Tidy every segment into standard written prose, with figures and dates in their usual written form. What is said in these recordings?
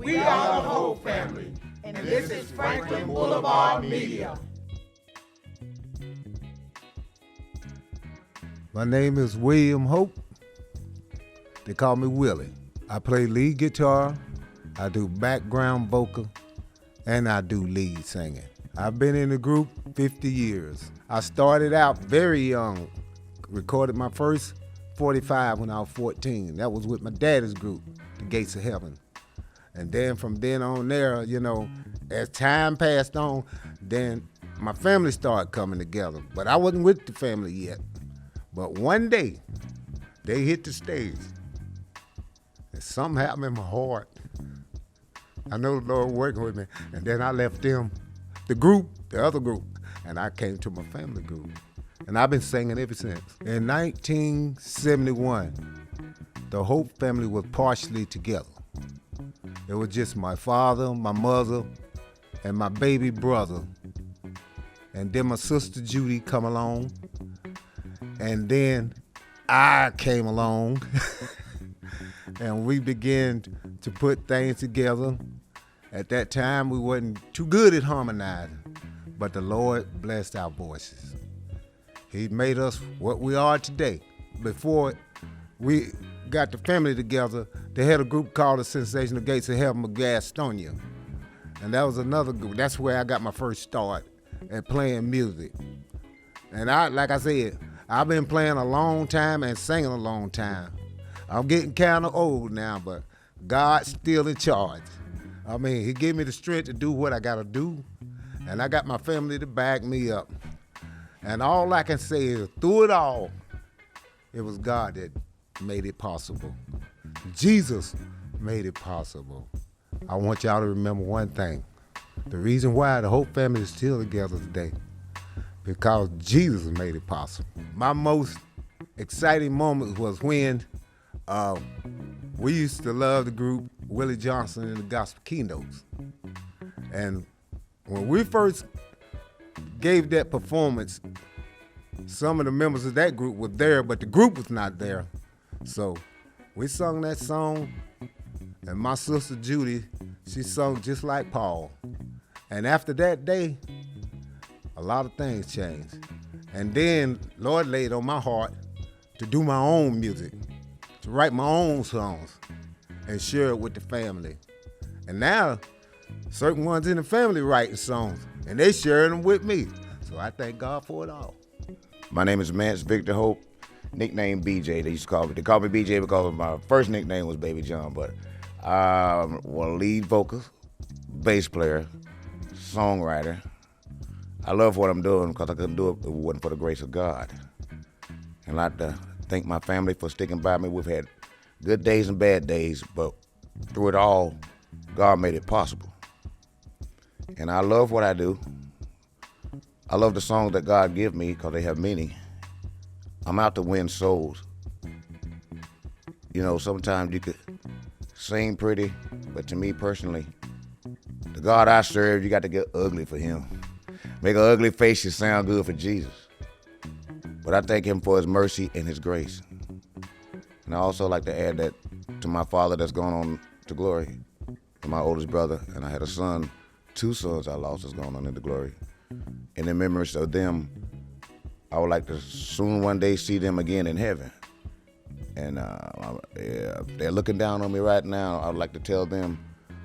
We are the Hope family, and this is Franklin Boulevard Media. My name is William Hope. They call me Willie. I play lead guitar, I do background vocal, and I do lead singing. I've been in the group 50 years. I started out very young, recorded my first 45 when I was 14. That was with my daddy's group, the Gates of Heaven. And then from then on there, you know, as time passed on, then my family started coming together. But I wasn't with the family yet. But one day, they hit the stage. And something happened in my heart. I know the Lord working with me. And then I left them, the group, the other group, and I came to my family group. And I've been singing ever since. In 1971, the Hope family was partially together. It was just my father, my mother, and my baby brother. And then my sister Judy come along. And then I came along. And we began to put things together. At that time, we wasn't too good at harmonizing. But the Lord blessed our voices. He made us what we are today. Before we got the family together, they had a group called the Sensational Gates of Heaven of Gastonia. And that was another group. That's where I got my first start at playing music. And like I said, I've been playing a long time and singing a long time. I'm getting kind of old now, but God's still in charge. I mean, he gave me the strength to do what I got to do, and I got my family to back me up. And all I can say is, through it all, it was God that made it possible. Jesus made it possible. I want y'all to remember one thing. The reason why the Hope family is still together today, because Jesus made it possible. My most exciting moment was when we used to love the group Willie Johnson and the Gospel Keynotes. And when we first gave that performance, some of the members of that group were there, but the group was not there. So we sung that song, and my sister Judy, she sung just like Paul. And after that day, a lot of things changed. And then Lord laid on my heart to do my own music, to write my own songs and share it with the family. And now, certain ones in the family writing songs, and they sharing them with me. So I thank God for it all. My name is Bertha Hope, nickname BJ. They call me BJ because my first nickname was Baby John, but I'm a lead vocal, bass player, songwriter. I love what I'm doing because I couldn't do it if it wasn't for the grace of God. And I'd like to thank my family for sticking by me. We've had good days and bad days, but through it all, God made it possible. And I love what I do. I love the songs that God give me because they have meaning. I'm out to win souls. You know, sometimes you could sing pretty, but to me personally, the God I serve, you got to get ugly for him. Make an ugly face, you sound good for Jesus. But I thank him for his mercy and his grace. And I also like to add that to my father that's gone on to glory, and my oldest brother, and I had a son, 2 sons I lost that's gone on into glory. And in memories of them, I would like to soon one day see them again in heaven. And they're looking down on me right now. I would like to tell them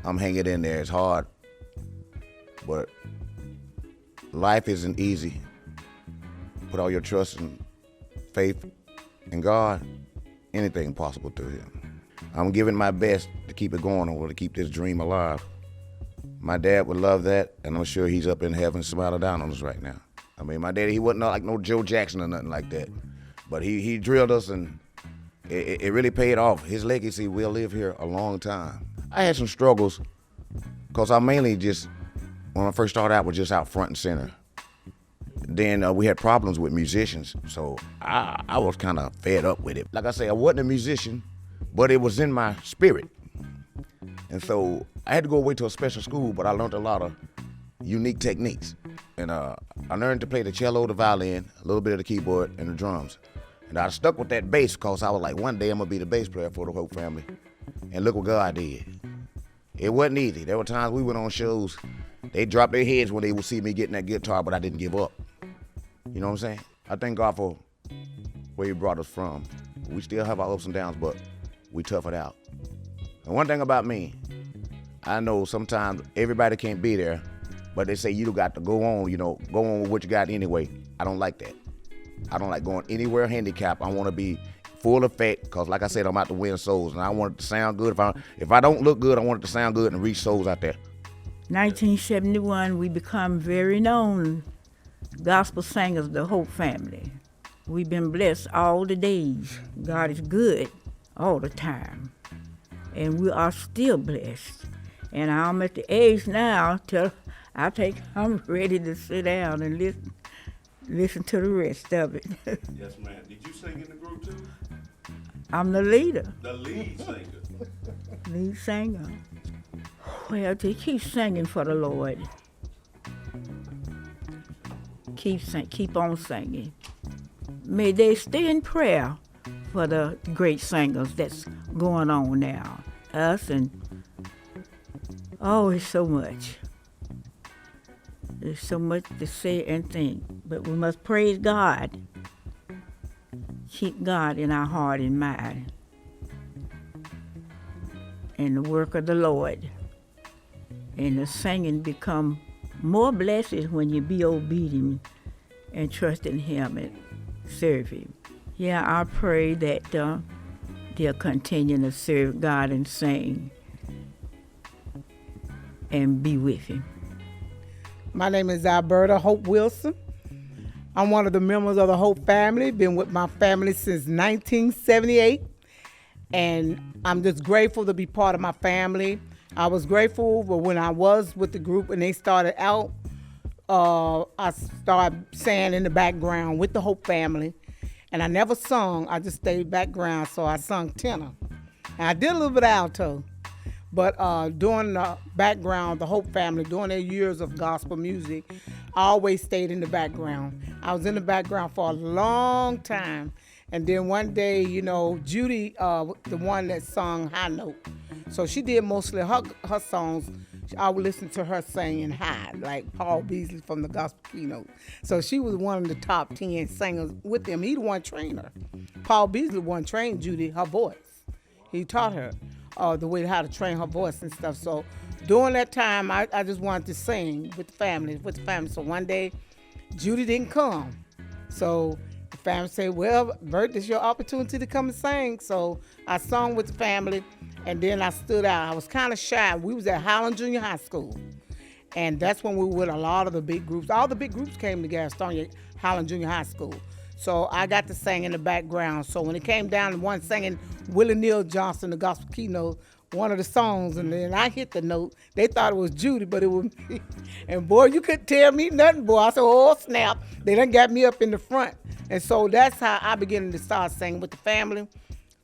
I'm hanging in there. It's hard, but life isn't easy. Put all your trust and faith in God, anything possible through him. I'm giving my best to keep it going or to keep this dream alive. My dad would love that, and I'm sure he's up in heaven smiling down on us right now. I mean, my daddy, he wasn't like no Joe Jackson or nothing like that, but he drilled us, and it really paid off. His legacy will live here a long time. I had some struggles because I mainly just, when I first started out, was just out front and center. Then we had problems with musicians, so I was kind of fed up with it. Like I say, I wasn't a musician, but it was in my spirit. And so I had to go away to a special school, but I learned a lot of unique techniques. And I learned to play the cello, the violin, a little bit of the keyboard, and the drums. And I stuck with that bass because I was like, one day I'm going to be the bass player for the Hope family. And look what God did. It wasn't easy. There were times we went on shows, they dropped their heads when they would see me getting that guitar, but I didn't give up. You know what I'm saying? I thank God for where he brought us from. We still have our ups and downs, but we tough it out. And one thing about me, I know sometimes everybody can't be there, but they say you got to go on, go on with what you got anyway. I don't like that. I don't like going anywhere handicapped. I want to be full effect, because like I said, I'm out to win souls, and I want it to sound good. If I don't look good, I want it to sound good and reach souls out there. 1971, we become very known gospel singers, the Hope family. We've been blessed all the days. God is good all the time, and we are still blessed. And I'm at the age now till I'm ready to sit down and listen to the rest of it. Yes, ma'am. Did you sing in the group too? I'm the leader. The lead singer. Lead singer. Well, to keep singing for the Lord. Keep on singing. May they stay in prayer for the great singers that's going on now. Us and, it's so much. There's so much to say and think, but we must praise God. Keep God in our heart and mind, and the work of the Lord. And the singing become more blessed when you be obedient and trust in Him and serve Him. Yeah, I pray that they'll continue to serve God and sing and be with Him. My name is Bertha Hope Wilson. I'm one of the members of the Hope family. Been with my family since 1978. And I'm just grateful to be part of my family. I was grateful, but when I was with the group and they started out, I started singing in the background with the Hope family. And I never sung, I just stayed background, so I sung tenor. And I did a little bit of alto. But during the background, the Hope family, during their years of gospel music, I always stayed in the background. I was in the background for a long time. And then one day, Judy, the one that sung high note, so she did mostly her songs. I would listen to her singing high, like Paul Beasley from the Gospel Keynote. So she was one of the top 10 singers with him. He the one trained her. Paul Beasley one trained Judy her voice. He taught her the way how to train her voice and stuff. So during that time, I just wanted to sing with the family. So one day, Judy didn't come. So the family said, well, Bert, this is your opportunity to come and sing. So I sung with the family, and then I stood out. I was kind of shy. We was at Highland Junior High School, and that's when we were with a lot of the big groups. All the big groups came to Gastonia, Highland Junior High School. So I got to sing in the background. So when it came down to one singing Willie Neal Johnson, the Gospel Keynote, one of the songs, and then I hit the note. They thought it was Judy, but it was me. And boy, you couldn't tell me nothing, boy. I said, oh, snap. They done got me up in the front. And so that's how I began to start singing with the family,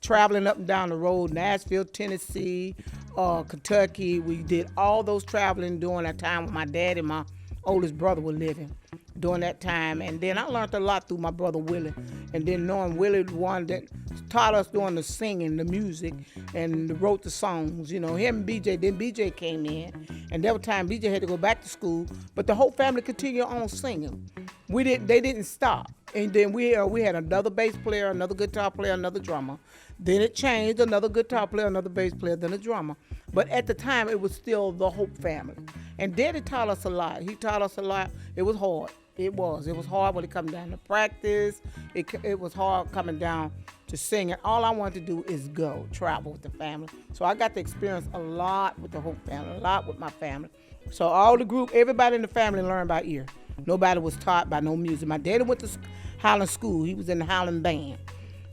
traveling up and down the road, Nashville, Tennessee, Kentucky. We did all those traveling during that time when my dad and my oldest brother were living during that time. And then I learned a lot through my brother Willie. And then knowing Willie, the one that taught us doing the singing, the music, and wrote the songs, him and BJ. Then BJ came in, and there was time BJ had to go back to school, but the whole family continued on singing. They didn't stop. And then we had another bass player, another guitar player, another drummer. Then it changed, another guitar player, another bass player, then a drummer. But at the time, it was still the Hope family. And Daddy taught us a lot. He taught us a lot. It was hard. It was hard when it come down to practice. It was hard coming down to singing. All I wanted to do is travel with the family. So I got to experience a lot with the Hope family, a lot with my family. So all the group, everybody in the family learned by ear. Nobody was taught by no music. My daddy went to Highland School. He was in the Highland band.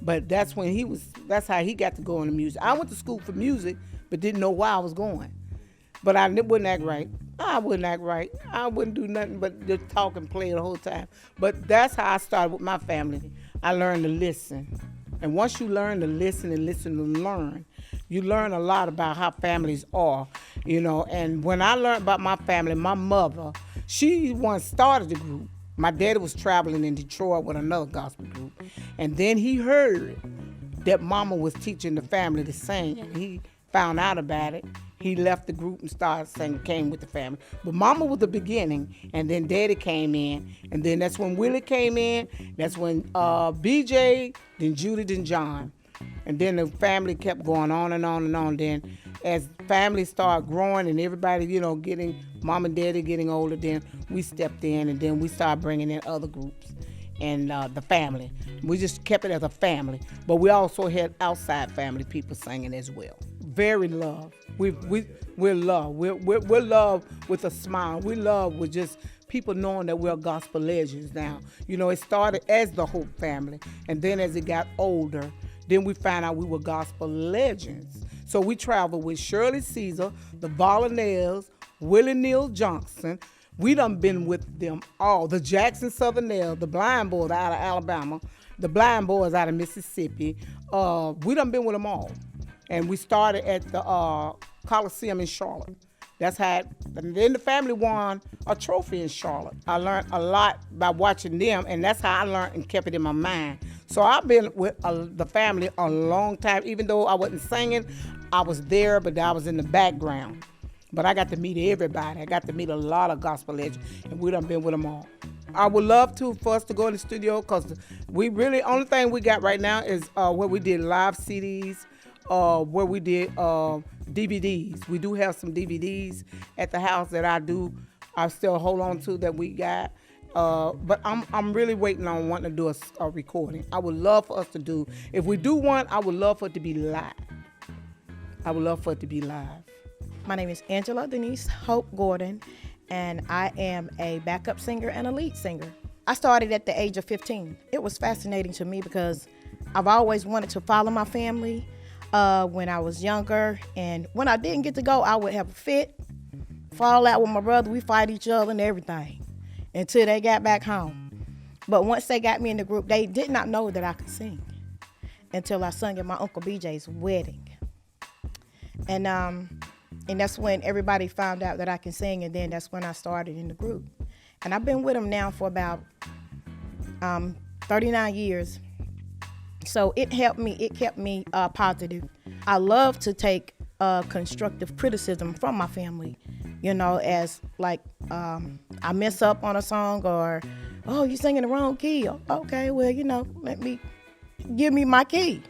But that's how he got to go into music. I went to school for music, but didn't know why I was going. But I wouldn't act right. I wouldn't do nothing but just talk and play the whole time. But that's how I started with my family. I learned to listen. And once you learn to listen and learn, you learn a lot about how families are, And when I learned about my family, my mother, she once started the group. My daddy was traveling in Detroit with another gospel group. And then he heard that Mama was teaching the family to sing. And he found out about it. he left the group and started singing, came with the family. But Mama was the beginning, and then Daddy came in, and then that's when Willie came in. That's when BJ, then Judy, then John. And then the family kept going on and on and on. Then as family started growing and everybody, getting, Mom and Daddy getting older, then we stepped in, and then we started bringing in other groups and the family. We just kept it as a family. But we also had outside family people singing as well. Very love. We're love. We're love with a smile. We love with just people knowing that we're gospel legends now. It started as the Hope family, and then as it got older, then we found out we were gospel legends. So we traveled with Shirley Caesar, the Volunteers, Willie Neal Johnson. We done been with them all. The Jackson Southerners, the Blind Boys out of Alabama, the Blind Boys out of Mississippi. We done been with them all. And we started at the Coliseum in Charlotte. That's how and then the family won a trophy in Charlotte. I learned a lot by watching them, and that's how I learned and kept it in my mind. So I've been with the family a long time. Even though I wasn't singing, I was there, but I was in the background. But I got to meet everybody. I got to meet a lot of gospel legends, and we done been with them all. I would love for us to go in the studio, because only thing we got right now is where we did live CDs, where we did DVDs. We do have some DVDs at the house that I still hold on to that we got. But I'm really waiting on wanting to do a recording. I would love for us to do, if we do one, I would love for it to be live. I would love for it to be live. My name is Angela Denise Hope Gordon, and I am a backup singer and a lead singer. I started at the age of 15. It was fascinating to me because I've always wanted to follow my family when I was younger, and when I didn't get to go, I would have a fit, fall out with my brother, we fight each other and everything until they got back home. But once they got me in the group, they did not know that I could sing until I sung at my Uncle BJ's wedding. And that's when everybody found out that I can sing, and then that's when I started in the group. And I've been with them now for about 39 years. So it kept me positive. I love to take constructive criticism from my family, as like I mess up on a song, or, oh, you singing the wrong key. Okay, well, give me my key.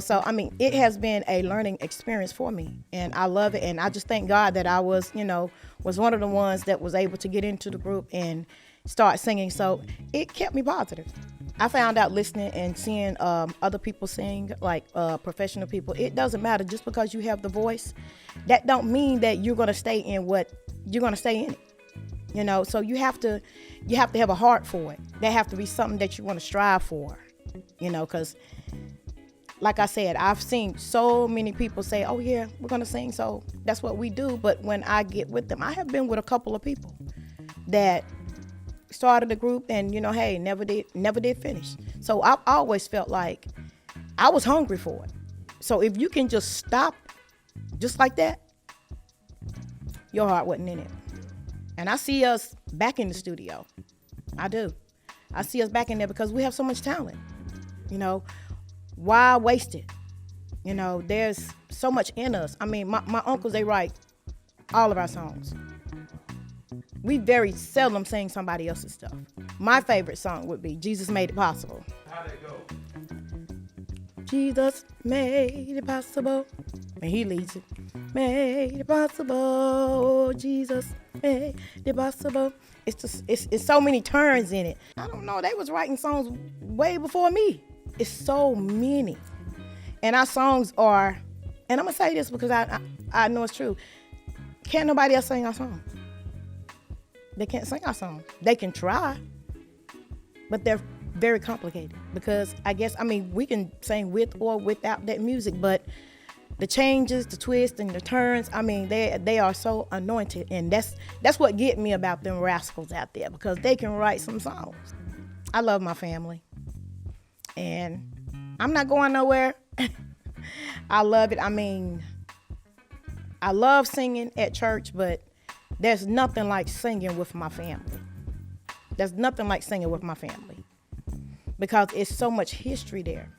So it has been a learning experience for me, and I love it. And I just thank God that I was one of the ones that was able to get into the group and start singing. So it kept me positive. I found out listening and seeing other people sing, like professional people. It doesn't matter just because you have the voice. That don't mean that you're gonna stay in what you're gonna stay in it. So you have to have a heart for it. That have to be something that you want to strive for. Because, like I said, I've seen so many people say, oh yeah, we're gonna sing, so that's what we do. But when I get with them, I have been with a couple of people that started a group and, hey, never did finish. So I've always felt like I was hungry for it. So if you can just stop just like that, your heart wasn't in it. And I see us back in the studio. I do. I see us back in there because we have so much talent. Why waste it? There's so much in us. My uncles, they write all of our songs. We very seldom sing somebody else's stuff. My favorite song would be Jesus Made It Possible. How'd that go? Jesus made it possible. And he leads it. Made it possible. Jesus made it possible. It's so many turns in it. I don't know. They was writing songs way before me. It's so many. And our songs are, and I'm going to say this because I know it's true. Can't nobody else sing our songs. They can't sing our songs. They can try, but they're very complicated because we can sing with or without that music, but the changes, the twists, and the turns, they are so anointed, and that's what get me about them rascals out there, because they can write some songs. I love my family, and I'm not going nowhere. I love it. I love singing at church, but there's nothing like singing with my family. There's nothing like singing with my family because it's so much history there.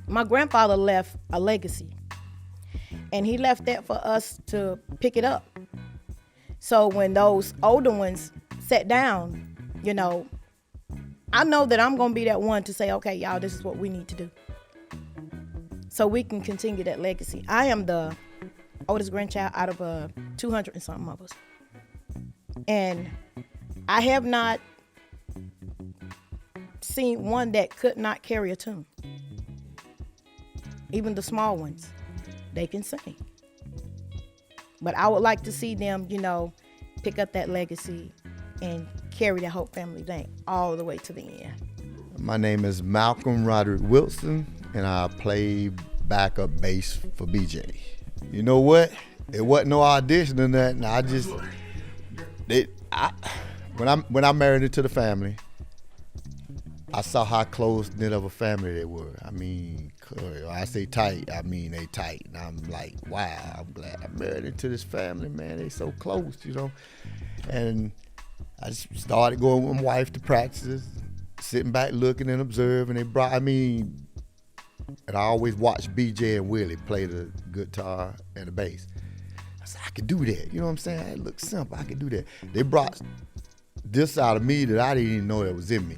My grandfather left a legacy, And he left that for us to pick it up. So when those older ones sat down, you know, I know that I'm going to be that one to say, okay, y'all, this is what we need to do. So we can continue that legacy. I am the oldest grandchild out of 200 and something of us. And I have not seen one that could not carry a tune. Even the small ones, they can sing. But I would like to see them, you know, pick up that legacy and carry the Hope family name all the way to the end. My name is Malcolm Roderick Wilson, and I play backup bass for BJ. You know what? It wasn't no audition or nothing. When I married into the family, I saw how close-knit of a family they were. I mean, I say tight, I mean they tight. And I'm like, wow, I'm glad I married into this family, man. They so close, you know. And I just started going with my wife to practices, sitting back looking and observing. And I always watched BJ and Willie play the guitar and the bass. I said, I could do that. You know what I'm saying? It looks simple. I could do that. They brought this out of me that I didn't even know that was in me.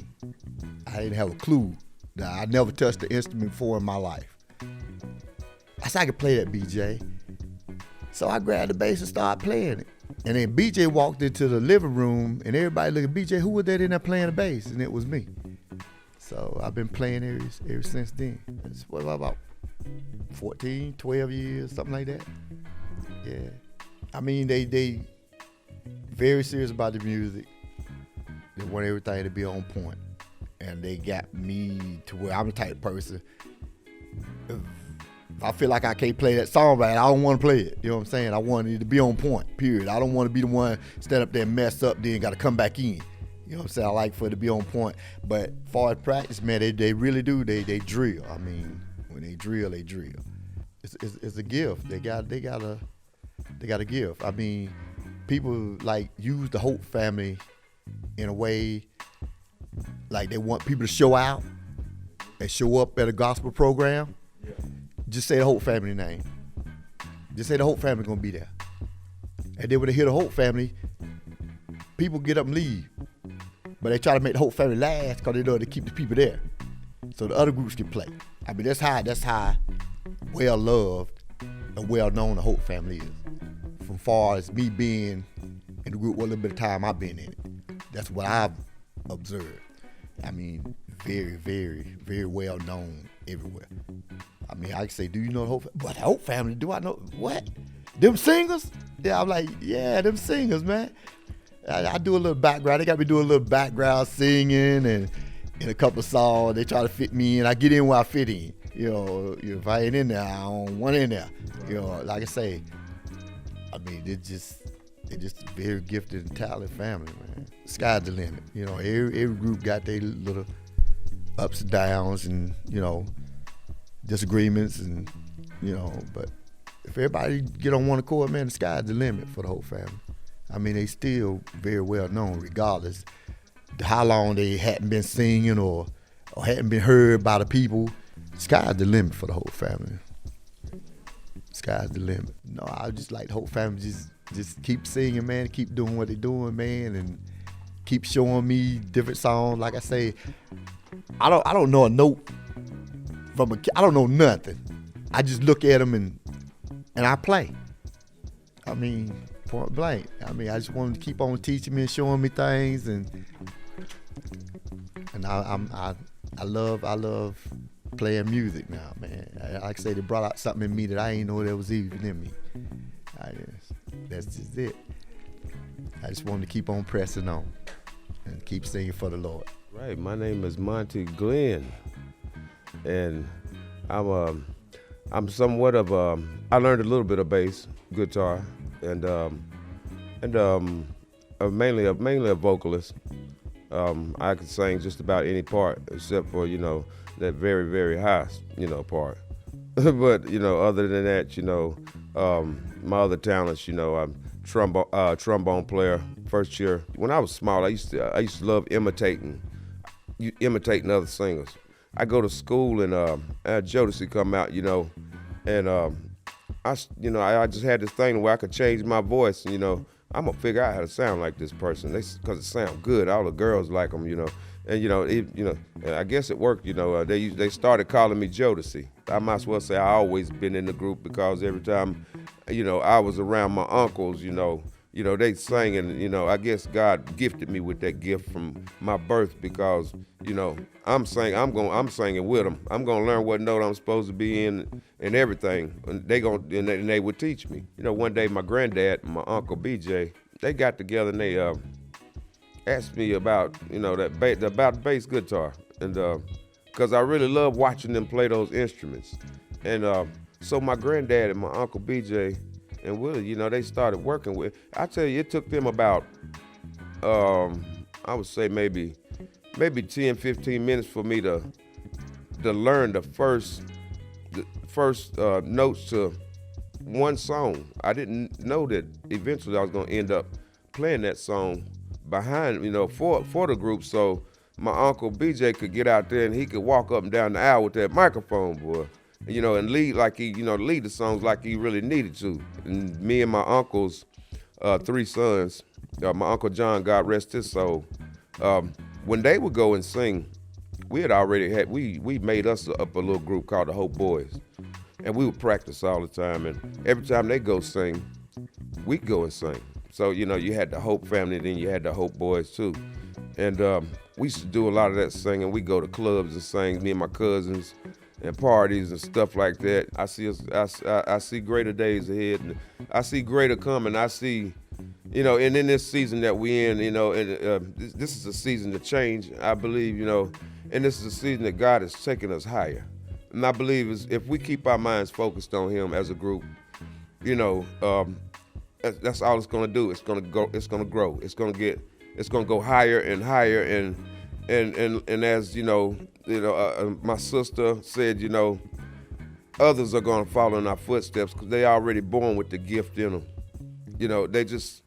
I didn't have a clue. I never touched the instrument before in my life. I said, I could play that, BJ. So I grabbed the bass and started playing it. And then BJ walked into the living room and everybody looked at BJ, who was that in there playing the bass? And it was me. So I've been playing ever since then. It's about 14, 12 years, something like that. Yeah. I mean, they very serious about the music. They want everything to be on point. And they got me to where I'm the type of person, if I feel like I can't play that song right, I don't want to play it. You know what I'm saying? I want it to be on point, period. I don't want to be the one stand up there and mess up, then got to come back in. You know what I'm saying? I like for it to be on point. But as far as practice, man, they really do. They drill. I mean, when they drill, they drill. It's a gift. They got a gift. I mean, people like use the Hope family in a way like they want people to show out and show up at a gospel program. Yeah. Just say the Hope family name. Just say the Hope family gonna be there. And then when they hear the Hope family, people get up and leave. But they try to make the Hope family last because they know to keep the people there. So the other groups can play. I mean, that's how well loved and well known the Hope family is. From far as me being in the group, what little bit of time I've been in it. That's what I've observed. I mean, very, very, very well known everywhere. I mean, I can say, do you know the Hope family? But the Hope family, do I know? What? Them singers? Yeah, I'm like, yeah, them singers, man. I do a little background. They got me doing a little background singing and in a couple of songs. They try to fit me in. I get in where I fit in. You know, if I ain't in there, I don't want in there. You know, like I say, I mean, they're just a very gifted and talented family, man. Sky's the limit. You know, every group got their little ups and downs and, you know, disagreements and, you know, but if everybody get on one accord, man, the sky's the limit for the whole family. I mean, they still very well known regardless how long they hadn't been singing or hadn't been heard by the people. Sky's the limit for the whole family. Sky's the limit. No, I just like the whole family just keep singing, man, keep doing what they're doing, man, and keep showing me different songs. Like I say, I don't know a note I don't know nothing. I just look at them and I play. I mean, point blank. I mean, I just want them to keep on teaching me and showing me things, and I love playing music now, man. Like I say, they brought out something in me that I ain't know that was even in me. That's just it. I just wanted to keep on pressing on and keep singing for the Lord. Right. My name is Monty Glenn, and I'm somewhat of I learned a little bit of bass guitar, and mainly a vocalist. I could sing just about any part except for, you know, that very, very high, you know, part. But, you know, other than that, you know, my other talents, you know, I'm trombone player. First year, when I was small, I used to love imitating other singers. I go to school and Jodeci come out, you know, and I just had this thing where I could change my voice. I'm gonna figure out how to sound like this person. Because it sounds good. All the girls like them. And and I guess it worked. They started calling me Jodeci. I might as well say I always been in the group because every time, I was around my uncles. They sang, and I guess God gifted me with that gift from my birth because I'm singing with them. I'm gonna learn what note I'm supposed to be in and everything. And they would teach me. One day my granddad and my uncle BJ, they got together and they asked me about about bass guitar, and because I really love watching them play those instruments, and so my granddad and my uncle BJ and Willie, they started working with. I tell you, it took them about I would say maybe 10, 15 minutes for me to learn the first notes to one song. I didn't know that eventually I was gonna end up playing that song behind, for the group, so my uncle BJ could get out there and he could walk up and down the aisle with that microphone, boy, and lead like he, lead the songs like he really needed to. And me and my uncle's 3 sons, my Uncle John, God rest his soul, when they would go and sing, we made us up a little group called the Hope Boys, and we would practice all the time, and every time they go sing, we'd go and sing. So, you had the Hope family, then you had the Hope Boys too. And we used to do a lot of that singing. We go to clubs and sing, me and my cousins, and parties and stuff like that. I see greater days ahead. And I see greater coming. I see, and in this season that we in, this is a season to change, I believe, and this is a season that God is taking us higher. And I believe if we keep our minds focused on Him as a group, that's all it's gonna do. It's gonna grow. It's gonna go higher and higher. And as my sister said, others are gonna follow in our footsteps because they already born with the gift in them. They just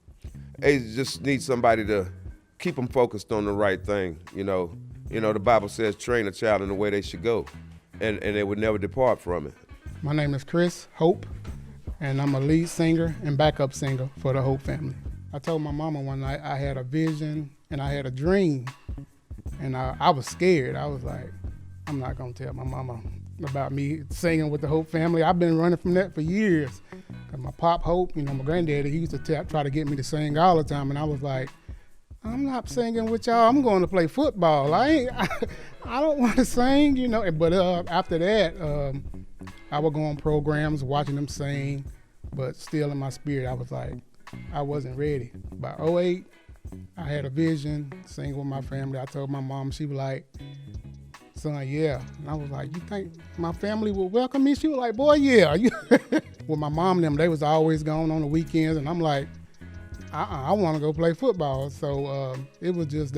need somebody to keep them focused on the right thing. The Bible says, train a child in the way they should go, and they would never depart from it. My name is Chris Hope, and I'm a lead singer and backup singer for the Hope family. I told my mama one night I had a vision and I had a dream, and I was scared. I was like, I'm not gonna tell my mama about me singing with the Hope family. I've been running from that for years. Cause my pop Hope, my granddaddy, he used to try to get me to sing all the time, and I was like, I'm not singing with y'all. I'm going to play football. I don't want to sing, But after that, I would go on programs watching them sing, but still in my spirit, I was like, I wasn't ready. By 2008, I had a vision, singing with my family. I told my mom, she was like, son, yeah. And I was like, you think my family will welcome me? She was like, boy, yeah. With my mom and them, they was always gone on the weekends, and I'm like, I want to go play football. So they were just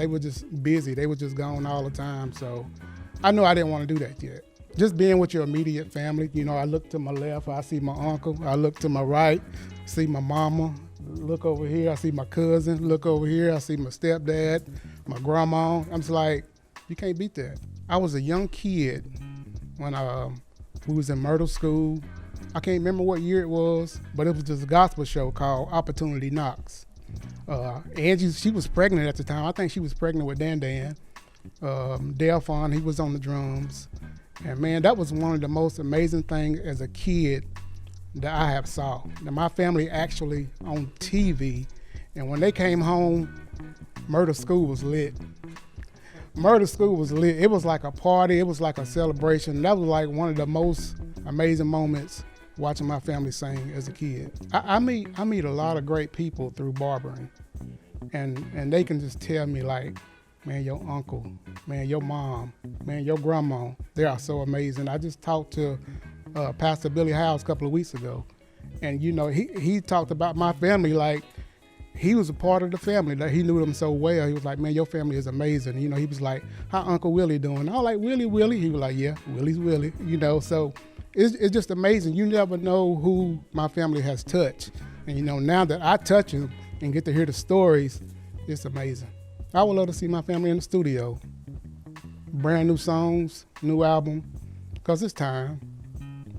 busy. They were just gone all the time. So I know I didn't want to do that yet. Just being with your immediate family, I look to my left, I see my uncle. I look to my right, see my mama. Look over here, I see my cousin. Look over here, I see my stepdad, my grandma. I'm just like, you can't beat that. I was a young kid when we was in Myrtle School. I can't remember what year it was, but it was this gospel show called Opportunity Knocks. Angie, she was pregnant at the time. I think she was pregnant with Dan. Delphon, he was on the drums. And man, that was one of the most amazing things as a kid that I have saw. Now, my family actually on TV, and when they came home, Myrtle School was lit. Myrtle School was lit. It was like a party. It was like a celebration. That was like one of the most amazing moments watching my family sing as a kid. I meet a lot of great people through barbering, and they can just tell me like, man, your uncle, man, your mom, man, your grandma, they are so amazing. I just talked to Pastor Billy Howes a couple of weeks ago, and he talked about my family like he was a part of the family, that he knew them so well. He was like, man, your family is amazing. He was like, how Uncle Willie doing? I was like, Willie? He was like, yeah, Willie's Willie. So it's just amazing. You never know who my family has touched. And now that I touch them and get to hear the stories, it's amazing. I would love to see my family in the studio. Brand new songs, new album, because it's time.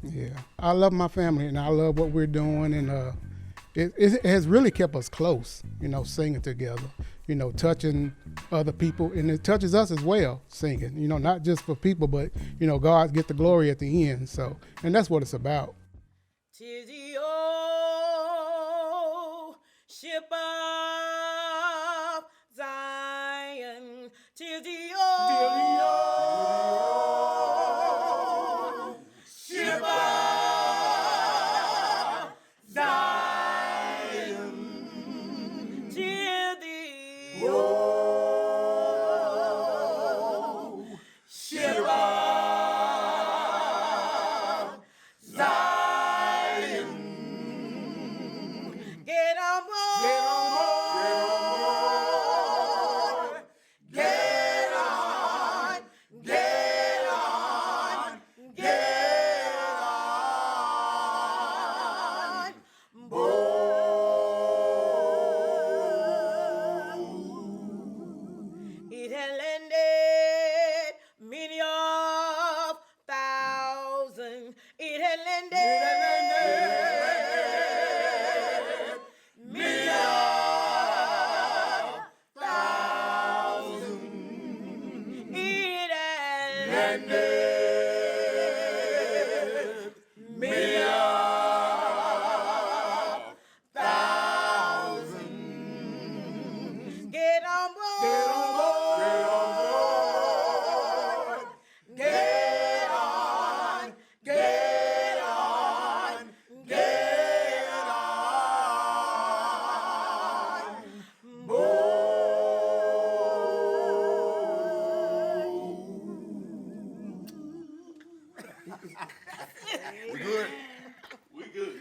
Yeah, I love my family and I love what we're doing, and it has really kept us close, singing together, touching other people, and it touches us as well, singing, not just for people, but, God get the glory at the end, so, and that's what it's about. Tis the old ship of Zion, tis the old ship of Zion, tis the old ship of Zion. Get on board. Get on board. Get on. Get on. Get on board. It had landed many of thousands. It had landed many of thousands. It had landed many of thousands. Get on board. Get on board. Get on. Get on. Get on board. We good? We good.